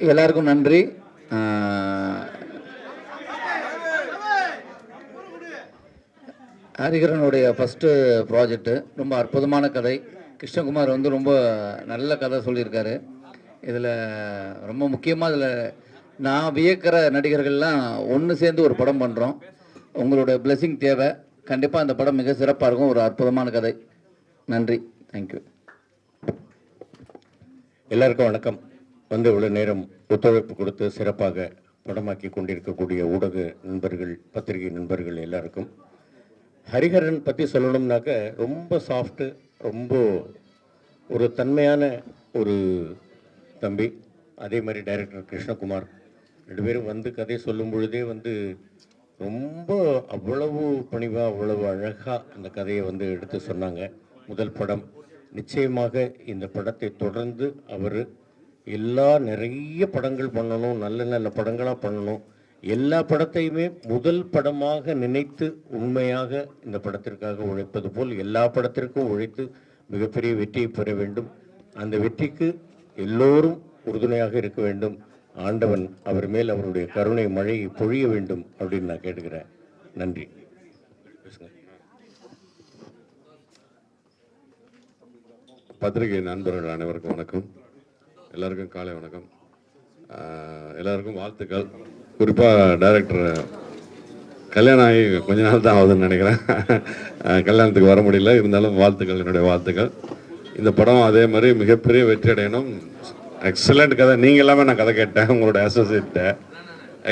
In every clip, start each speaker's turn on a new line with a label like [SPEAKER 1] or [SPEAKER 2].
[SPEAKER 1] எல்லாருக்கும் நன்றி. ஹரிஹரனுடைய first project ரொம்ப அற்புதமான கதை. கிருஷ்ணகுமார் வந்து ரொம்ப நல்ல கதை சொல்லியிருக்காரு. இதில் ரொம்ப முக்கியமாக இதில் நான் வியக்கிற நடிகர்கள்லாம் ஒன்று சேர்ந்து ஒரு படம் பண்ணுறோம். உங்களோட பிளெஸிங் தேவை. கண்டிப்பாக அந்த படம் மிக சிறப்பாக இருக்கும். ஒரு அற்புதமான கதை. நன்றி. தேங்க்யூ.
[SPEAKER 2] எல்லாருக்கும் வணக்கம். வந்து இவ்வளோ நேரம் ஒத்துழைப்பு கொடுத்து சிறப்பாக படமாக்கி கொண்டிருக்கக்கூடிய ஊடக நண்பர்கள், பத்திரிகை நண்பர்கள் எல்லாருக்கும். ஹரிஹரன் பற்றி சொல்லணும்னாக்க ரொம்ப சாஃப்ட்டு, ரொம்ப ஒரு தன்மையான ஒரு தம்பி. அதே மாதிரி டைரக்டர் கிருஷ்ணகுமார் ரெண்டு பேரும் வந்து கதை சொல்லும் பொழுதே வந்து ரொம்ப அவ்வளவு பணிவாக, அவ்வளவு அழகாக அந்த கதையை வந்து எடுத்து சொன்னாங்க. முதல் படம். நிச்சயமாக இந்த படத்தை தொடர்ந்து அவர் நிறைய படங்கள் பண்ணணும், நல்ல நல்ல படங்களாக பண்ணணும். எல்லா படத்தையுமே முதல் படமாக நினைத்து உண்மையாக இந்த படத்திற்காக உழைப்பது போல் எல்லா படத்திற்கும் உழைத்து மிகப்பெரிய வெற்றியை பெற வேண்டும். அந்த வெற்றிக்கு எல்லோரும் உறுதுணையாக இருக்க வேண்டும். ஆண்டவன் அவர் மேல் அவருடைய கருணை மழையை பொழிய வேண்டும் அப்படின்னு நான் கேட்டுக்கிறேன். நன்றி.
[SPEAKER 3] பத்திரிகை நண்பர்கள் அனைவருக்கும் வணக்கம். எல்லாருக்கும் காலை வணக்கம். எல்லாருக்கும் வாழ்த்துக்கள். குறிப்பாக டைரக்டர் கல்யாணம் ஆகி கொஞ்ச நாள் தான் ஆகுதுன்னு நினைக்கிறேன். கல்யாணத்துக்கு வர முடியல, இருந்தாலும் வாழ்த்துக்கள், என்னுடைய வாழ்த்துக்கள். இந்த படம் அதே மாதிரி மிகப்பெரிய வெற்றி அடையணும். எக்ஸலண்ட் கதை. நீங்கள் எல்லாமே நான் கதை கேட்டேன், உங்களோட அசோசியேட்ட.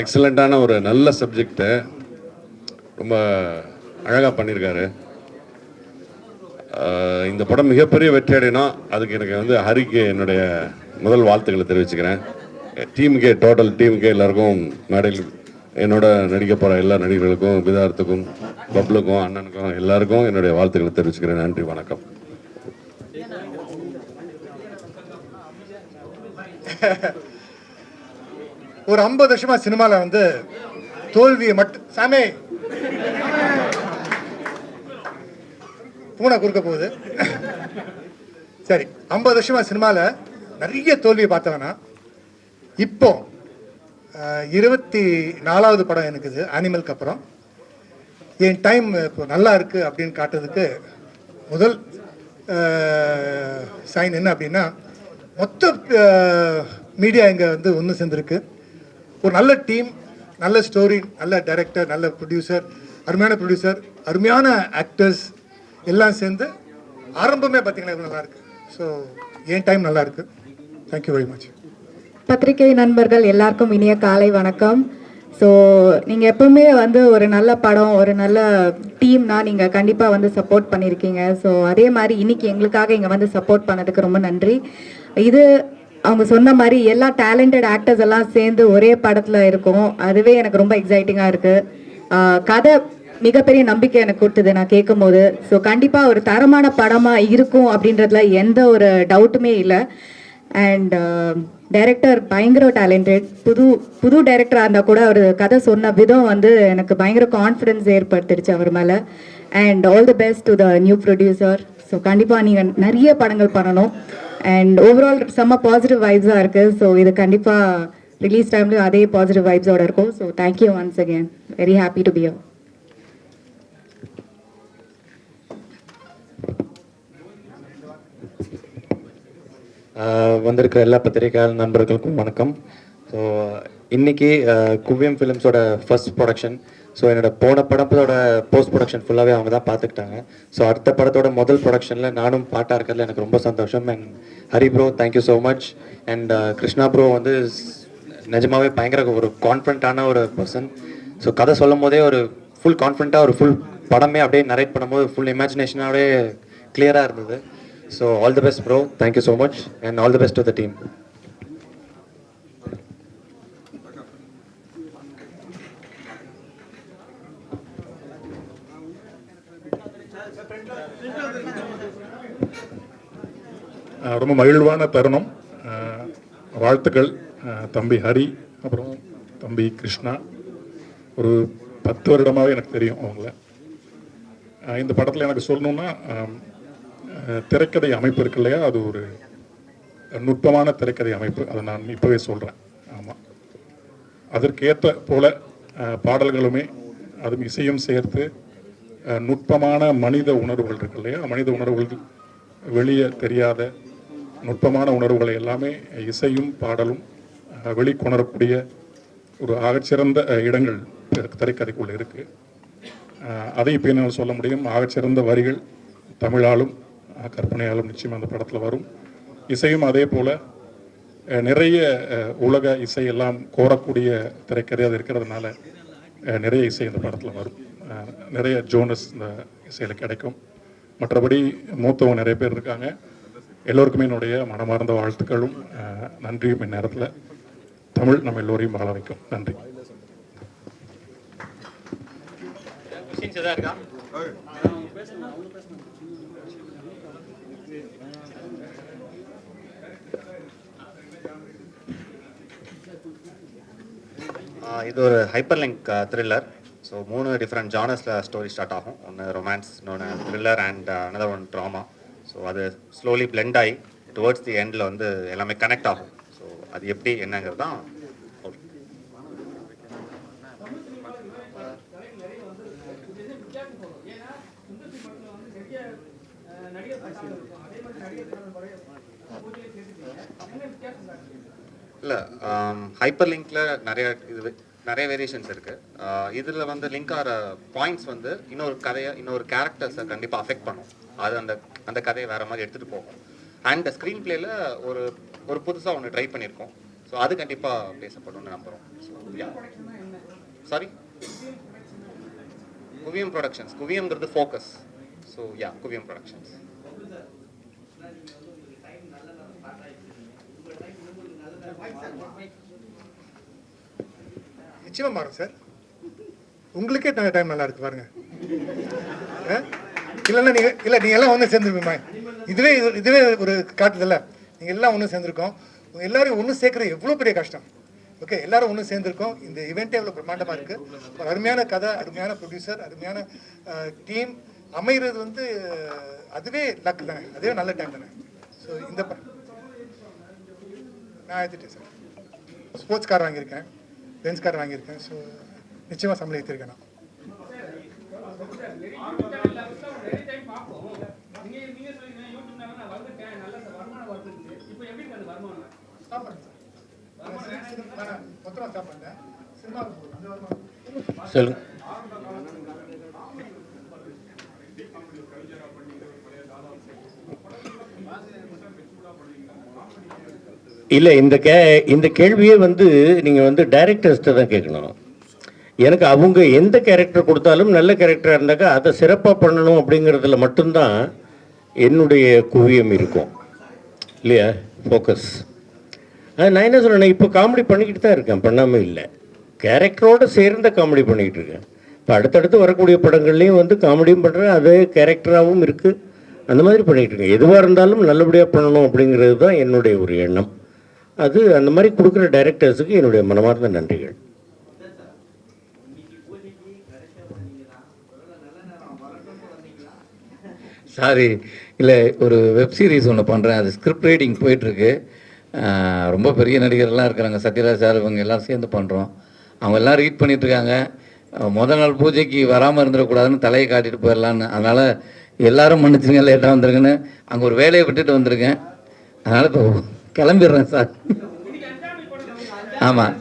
[SPEAKER 3] எக்ஸலண்ட்டான ஒரு நல்ல சப்ஜெக்டை ரொம்ப அழகாக பண்ணியிருக்காரு. இந்த படம் மிகப்பெரிய வெற்றி அடையணும். அதுக்கு எனக்கு வந்து ஹரிக்கு என்னுடைய முதல் வாழ்த்துக்களை தெரிவிச்சுக்கிறேன். டீமுக்கே, டோட்டல் டீமுக்கே, எல்லாருக்கும், மேடையில் என்னோட நடிக்க போகிற எல்லா நடிகர்களுக்கும், விதார்த்துக்கும், பப்ளுக்கும், அண்ணனுக்கும் எல்லாருக்கும் என்னுடைய வாழ்த்துக்களை தெரிவிச்சுக்கிறேன். நன்றி, வணக்கம்.
[SPEAKER 4] ஒரு 50 வருஷமா சினிமாவில் வந்து தோல்வியை மட்டும் சாமே பூனை குறுக்க போகுது. சரி, 50 வருஷமா சினிமாவில் நிறைய தோல்வியை பார்த்தவனா இப்போ 24வது படம் எனக்குது. அனிமலுக்கு அப்புறம் என் டைம் இப்போ நல்லா இருக்கு அப்படின்னு காட்டுறதுக்கு முதல் சைன் என்ன அப்படின்னா, மொத்த மீடியா இங்கே வந்து ஒன்று சேர்ந்துருக்கு. ஒரு நல்ல டீம், நல்ல ஸ்டோரி, நல்ல டைரக்டர், நல்ல ப்ரொடியூசர், அருமையான ஆக்டர்ஸ் எல்லாம் சேர்ந்து ஆரம்பமே பார்த்தீங்கன்னா நல்லா இருக்கு. ஸோ என் டைம் நல்லா இருக்கு. Thank you very much.
[SPEAKER 5] பத்திரிகை நண்பர்கள் எல்லாருக்கும் இனிய காலை வணக்கம். ஸோ நீங்கள் எப்பவுமே வந்து ஒரு நல்ல படம், ஒரு நல்ல டீம்னா நீங்கள் கண்டிப்பாக வந்து சப்போர்ட் பண்ணியிருக்கீங்க. ஸோ அதே மாதிரி இன்னைக்கு எங்களுக்காக இங்கே வந்து சப்போர்ட் பண்ணதுக்கு ரொம்ப நன்றி. இது அவங்க சொன்ன மாதிரி எல்லா டேலண்டட் ஆக்டர்ஸ் எல்லாம் சேர்ந்து ஒரே படத்தில் இருக்கும். அதுவே எனக்கு ரொம்ப எக்ஸைட்டிங்காக இருக்குது. கதை மிகப்பெரிய நம்பிக்கை எனக்கு கொடுத்தது நான் கேட்கும் போது. ஸோ கண்டிப்பாக ஒரு தரமான படமாக இருக்கும் அப்படின்றதுல எந்த ஒரு டவுட்டுமே இல்லை. அண்ட் டைரக்டர் பயங்கர டேலண்டட். புது டைரக்டராக இருந்தால் கூட அவர் கதை சொன்ன விதம் வந்து எனக்கு பயங்கர கான்ஃபிடென்ஸ் ஏற்படுத்திடுச்சு அவர் மேலே. And all the best to the new producer. So கண்டிப்பாக நீங்கள் நிறைய படங்கள் பண்ணணும். அண்ட் ஓவரால் செம்ம பாசிட்டிவ் வைப்ஸாக இருக்குது. ஸோ இது கண்டிப்பாக ரிலீஸ் டைம்லேயும் அதே பாசிட்டிவ் வைப்ஸோட இருக்கும். So thank you once again. Very happy to be here.
[SPEAKER 6] வந்திருக்கிற எல்லா பத்திரிகை நண்பர்களுக்கும் வணக்கம். ஸோ இன்னைக்கு குவியம் ஃபிலிம்ஸோட ஃபர்ஸ்ட் ப்ரொடக்ஷன். ஸோ என்னோட போன படத்தோட போஸ்ட் ப்ரொடக்ஷன் ஃபுல்லாகவே அவங்க தான் பார்த்துக்கிட்டாங்க. ஸோ அடுத்த படத்தோட முதல் ப்ரொடக்ஷனில் நானும் பாட்டாக இருக்கிறதுல எனக்கு ரொம்ப சந்தோஷம். And Hari bro, thank you so much. And Krishna bro வந்து நிஜமாகவே பயங்கர ஒரு கான்ஃபிடண்ட்டான ஒரு பர்சன். ஸோ கதை சொல்லும் போதே ஒரு ஃபுல் கான்ஃபிடண்ட்டாக ஒரு ஃபுல் படமே அப்படியே நரேட் பண்ணும்போது ஃபுல் இமேஜினேஷனாகவே கிளியராக இருந்தது. So all the best bro, thank you so much and all the best to the team.
[SPEAKER 7] ரொம்ப மகிழ்வான தருணம். வாழ்த்துக்கள் தம்பி ஹரி, அப்புறம் தம்பி கிருஷ்ணா. ஒரு 10 வருடமாகவே எனக்கு தெரியும் அவங்கள. இந்த படத்தில் எனக்கு சொல்லணுன்னா, திரைக்கதை அமைப்பு இருக்கு இல்லையா, அது ஒரு நுட்பமான திரைக்கதை அமைப்பு. அதை நான் இப்போவே சொல்கிறேன். அதற்கேற்ற போல பாடல்களுமே அதுவும் இசையும் சேர்த்து நுட்பமான மனித உணர்வுகள் இருக்கு இல்லையா, மனித உணர்வுகள் வெளியே தெரியாத நுட்பமான உணர்வுகளை எல்லாமே இசையும் பாடலும் வெளிக்கொணரக்கூடிய ஒரு ஆகச்சிறந்த இடங்கள் திரைக்கதைக்குள்ள இருக்கு. அதை இப்போ என்னால் சொல்ல முடியும். ஆகச்சிறந்த வரிகள் தமிழாலும் கற்பனையாலும் நிச்சயமாக அந்த படத்தில் வரும். இசையும் அதே போல் நிறைய உலக இசை எல்லாம் கோரக்கூடிய திரைக்கதை அது இருக்கிறதுனால நிறைய இசை இந்த படத்தில் வரும். நிறைய ஜோனஸ் இந்த இசையில் கிடைக்கும். மற்றபடி மூத்தவங்க நிறைய பேர் இருக்காங்க. எல்லோருக்குமே என்னுடைய மனமார்ந்த வாழ்த்துக்களும் நன்றியும். இந்நேரத்தில் தமிழ் நம்ம எல்லோரையும் வாழ வைக்கும். நன்றி.
[SPEAKER 6] இது ஒரு hyper link thriller. So 3 different ஜானர்ஸில் ஸ்டோரி ஸ்டார்ட் ஆகும். ஒன்று ரொமான்ஸ், இன்னொன்று thriller and another one drama. So அது ஸ்லோலி பிளெண்ட் ஆகி டுவர்ட்ஸ் தி எண்டில் வந்து எல்லாமே கனெக்ட் ஆகும். ஸோ அது எப்படி என்னங்கிறது தான். இல்லை, ஹைப்பர் லிங்க்ல நிறைய வேரியேஷன்ஸ் இருக்குது. இதில் வந்து லிங்க் ஆகிற பாயிண்ட்ஸ் வந்து இன்னொரு கேரக்டர்ஸை கண்டிப்பாக அஃபெக்ட் பண்ணும். அது அந்த கதையை வேறு மாதிரி எடுத்துகிட்டு போகும். அண்ட் ஸ்க்ரீன் பிளேயில் ஒரு புதுசாக ஒன்று ட்ரை பண்ணியிருக்கோம். ஸோ அது கண்டிப்பாக பேசப்படும்னு நம்புகிறோம். சாரி, குவியம் ப்ரொடக்ஷன்ஸ். குவியம்ங்கிறது ஃபோக்கஸ். ஸோ குவியம் ப்ரொடக்ஷன்ஸ்.
[SPEAKER 4] நிச்சயமா மாறும் சார். உங்களுக்கே டைம் நல்லா இருக்கு பாருங்க. இல்லைன்னா நீங்க எல்லாம் ஒன்று சேர்ந்துருப்பீங்க. இதுவே ஒரு காட்டுதில்ல. நீங்க எல்லாம் ஒன்று சேர்ந்துருக்கோம். எல்லாரும் ஒன்று சேர்க்கறது எவ்வளோ பெரிய கஷ்டம். ஓகே, எல்லாரும் ஒன்று சேர்ந்துருக்கோம். இந்த இவெண்ட்டே எவ்வளோ பிரம்மாண்டமாக இருக்கு. ஒரு அருமையான கதை, அருமையான ப்ரொடியூசர், அருமையான டீம் அமைகிறது வந்து அதுவே லக் தானே, அதுவே நல்ல டைம் தானே. ஸோ இந்த நான் ஏற்றிட்டேன் சார். ஸ்போர்ட்ஸ் கார் வாங்கியிருக்கேன், பென்ஸ் கார் வாங்கியிருக்கேன். ஸோ நிச்சயமாக சம்பளம் ஏற்றிருக்கேன் நான்.
[SPEAKER 2] சொல்லுங்க. இல்லை, இந்த கேள்வியே வந்து நீங்கள் வந்து டைரக்டர்ஸ்ட்டு தான் கேட்கணும். எனக்கு அவங்க எந்த கேரக்டர் கொடுத்தாலும் நல்ல கேரக்டராக இருந்தாக்கா அதை சிறப்பாக பண்ணணும் அப்படிங்கிறதுல மட்டும்தான் என்னுடைய குவியம் இருக்கும் இல்லையா, ஃபோக்கஸ். நான் என்ன சொல்கிறேன், இப்போ காமெடி பண்ணிக்கிட்டு தான் இருக்கேன், பண்ணாமல் இல்லை. கேரக்டரோடு சேர்ந்த காமெடி பண்ணிக்கிட்டு இருக்கேன். இப்போ அடுத்தடுத்து வரக்கூடிய படங்கள்லேயும் வந்து காமெடியும் பண்ணுறேன், அதே கேரக்டராகவும் இருக்குது. அந்த மாதிரி பண்ணிக்கிட்டு இருக்கேன். எதுவாக இருந்தாலும் நல்லபடியாக பண்ணணும் அப்படிங்கிறது தான் என்னுடைய ஒரு எண்ணம். அது அந்த மாதிரி கொடுக்குற டைரக்டர்ஸுக்கு என்னுடைய மனமார்ந்த நன்றிகள்.
[SPEAKER 1] சாரி, இல்லை, ஒரு வெப் சீரிஸ் ஒன்று பண்ணுறேன். அது ஸ்கிரிப்ட் ரைட்டிங் போயிட்டுருக்கு. ரொம்ப பெரிய நடிகர்லாம் இருக்கிறாங்க, சத்யராஜ் சார், இவங்க எல்லோரும் சேர்ந்து பண்ணுறோம். அவங்க எல்லாம் ரீட் பண்ணிகிட்ருக்காங்க. முதல் நாள் பூஜைக்கு வராமல் இருந்துடக்கூடாதுன்னு தலையை காட்டிட்டு போயிடலான்னு. அதனால் எல்லோரும் மன்னிச்சுங்க, லேட்டாக வந்துருங்கன்னு அங்கே ஒரு வேலையை விட்டுட்டு வந்திருக்கேன். அதனால் இப்போ கிளம்பிடுறேன் சார். ஆமாம்.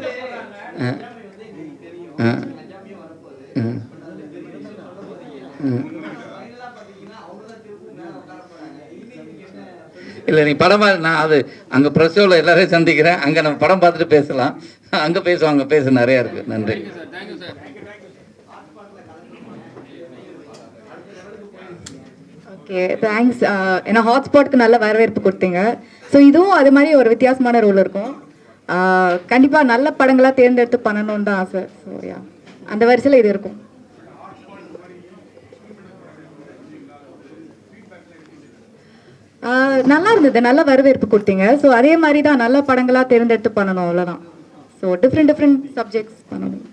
[SPEAKER 1] இல்லை, நீ படமா, நான் அது அங்கே ப்ரெஸ் ஷோவில் எல்லாரையும் சந்திக்கிறேன். அங்கே நம்ம படம் பார்த்துட்டு பேசலாம். அங்கே பேசுவாங்க, பேச நிறையா இருக்குது. நன்றி.
[SPEAKER 5] Okay, thanks. ஏன்னா ஹாட்ஸ்பாட்க்கு நல்ல வரவேற்பு கொடுத்தீங்க. ஸோ இதுவும் அது மாதிரி ஒரு வித்தியாசமான ரோல் இருக்கும். கண்டிப்பாக நல்ல படங்களாக தேர்ந்தெடுத்து பண்ணணும்னு தான் ஆசை. ஸோ அந்த வரிசையில் இது இருக்கும். நல்லா இருந்தது, நல்ல வரவேற்பு கொடுத்தீங்க. ஸோ அதே மாதிரி தான் நல்ல படங்களாக தேர்ந்தெடுத்து பண்ணணும், அவ்வளோதான். ஸோ டிஃப்ரெண்ட் சப்ஜெக்ட்ஸ் பண்ணணும்.